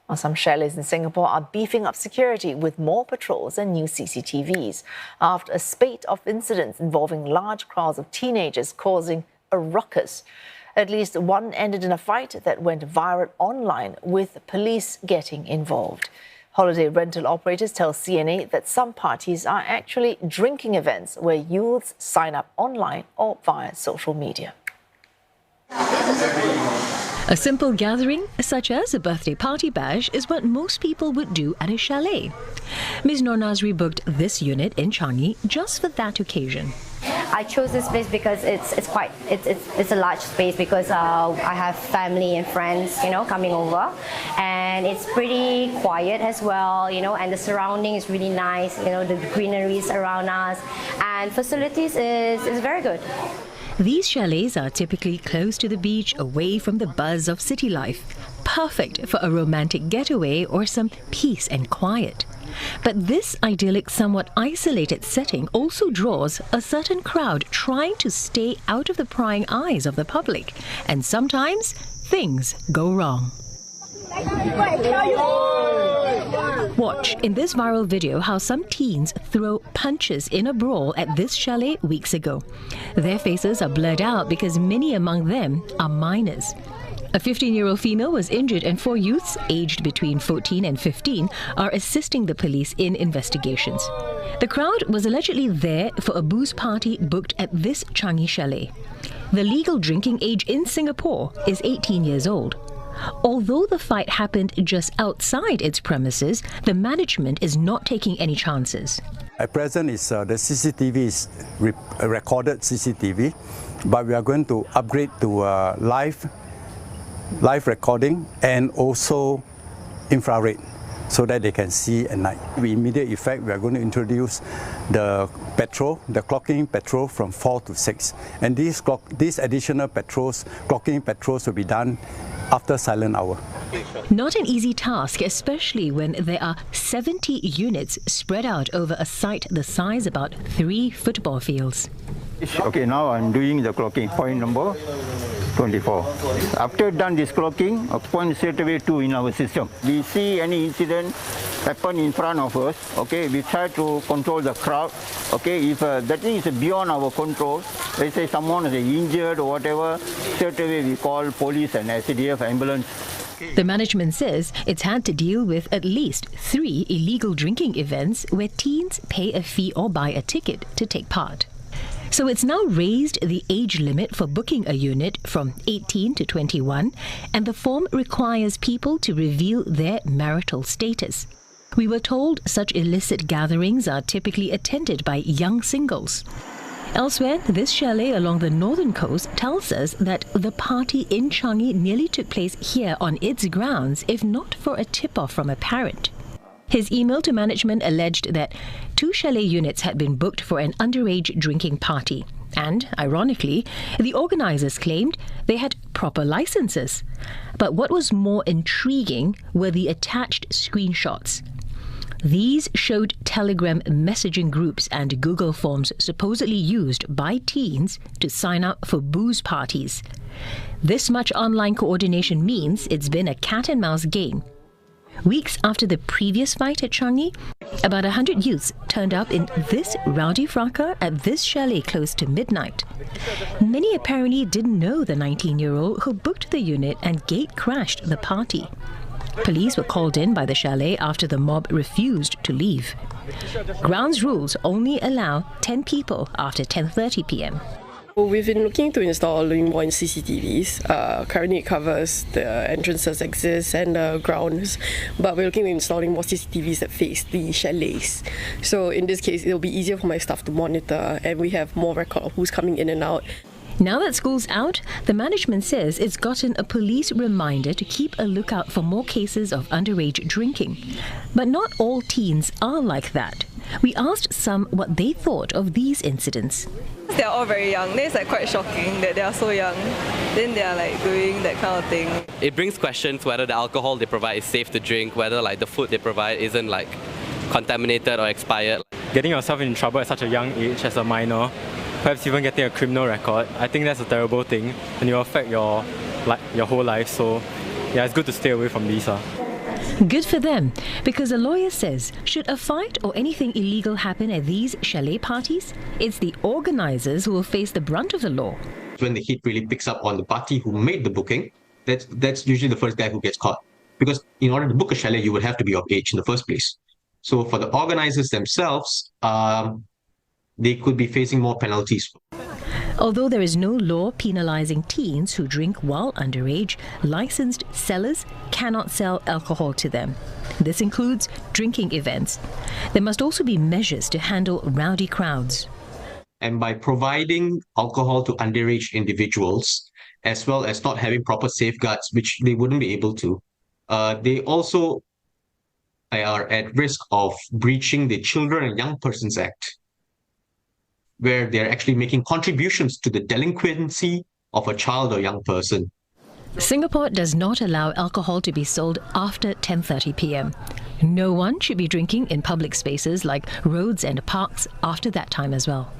Well, some chalets in Singapore are beefing up security with more patrols and new CCTVs after a spate of incidents involving large crowds of teenagers causing a ruckus. At least one ended in a fight that went viral online, with police getting involved. Holiday rental operators tell CNA that some parties are actually drinking events where youths sign up online or via social media. A simple gathering, such as a birthday party bash, is what most people would do at a chalet. Ms. Nur Nazri booked this unit in Changi just for that occasion. I chose this place because it's a large space, because I have family and friends, coming over, and it's pretty quiet as well, and the surrounding is really nice, the greeneries around us, and facilities is very good. These chalets are typically close to the beach, away from the buzz of city life. Perfect for a romantic getaway or some peace and quiet. But this idyllic, somewhat isolated setting also draws a certain crowd trying to stay out of the prying eyes of the public. And sometimes things go wrong. Watch in this viral video how some teens throw punches in a brawl at this chalet weeks ago. Their faces are blurred out because many among them are minors. A 15-year-old female was injured, and 4 youths aged between 14 and 15 are assisting the police in investigations. The crowd was allegedly there for a booze party booked at this Changi chalet. The legal drinking age in Singapore is 18 years old. Although the fight happened just outside its premises, the management is not taking any chances. At present, the CCTV is recorded CCTV, but we are going to upgrade to live recording and also infrared, so that they can see at night. With immediate effect, we are going to introduce the clocking patrol from 4 to 6. And these additional clocking patrols will be done after silent hour. Not an easy task, especially when there are 70 units spread out over a site the size about 3 football fields. Okay, now I'm doing the clocking, point number 24. After done this clocking, a point straight away 2 in our system. We see any incident happen in front of us, okay, we try to control the crowd, okay, if that thing is beyond our control, let's say someone is injured or whatever, straight away we call police and SCDF ambulance. The management says it's had to deal with at least 3 illegal drinking events where teens pay a fee or buy a ticket to take part. So it's now raised the age limit for booking a unit from 18 to 21, and the form requires people to reveal their marital status. We were told such illicit gatherings are typically attended by young singles. Elsewhere, this chalet along the northern coast tells us that the party in Changi nearly took place here on its grounds, if not for a tip-off from a parent. His email to management alleged that 2 chalet units had been booked for an underage drinking party. And, ironically, the organisers claimed they had proper licenses. But what was more intriguing were the attached screenshots. These showed Telegram messaging groups and Google forms supposedly used by teens to sign up for booze parties. This much online coordination means it's been a cat-and-mouse game. Weeks after the previous fight at Changi, about 100 youths turned up in this rowdy fracas at this chalet close to midnight. Many apparently didn't know the 19-year-old who booked the unit and gate-crashed the party. Police were called in by the chalet after the mob refused to leave. Grounds rules only allow 10 people after 10:30 p.m. We've been looking to install more CCTVs. Currently it covers the entrances, exits and the grounds, but we're looking at installing more CCTVs that face the chalets. So in this case, it'll be easier for my staff to monitor, and we have more record of who's coming in and out. Now that school's out, the management says it's gotten a police reminder to keep a lookout for more cases of underage drinking. But not all teens are like that. We asked some what they thought of these incidents. They're all very young. It's quite shocking that they are so young. Then they are doing that kind of thing. It brings questions whether the alcohol they provide is safe to drink, whether the food they provide isn't contaminated or expired. Getting yourself in trouble at such a young age as a minor, perhaps even getting a criminal record, I think that's a terrible thing, and it will affect your whole life. So yeah, it's good to stay away from these. Good for them, because a lawyer says, should a fight or anything illegal happen at these chalet parties, it's the organizers who will face the brunt of the law. When the heat really picks up on the party who made the booking, that's usually the first guy who gets caught. Because in order to book a chalet, you would have to be of age in the first place. So for the organizers themselves, they could be facing more penalties. Although there is no law penalizing teens who drink while underage, licensed sellers cannot sell alcohol to them. This includes drinking events. There must also be measures to handle rowdy crowds. And by providing alcohol to underage individuals, as well as not having proper safeguards, which they wouldn't be able to, they also are at risk of breaching the Children and Young Persons Act, where they're actually making contributions to the delinquency of a child or young person. Singapore does not allow alcohol to be sold after 10:30 p.m. No one should be drinking in public spaces like roads and parks after that time as well.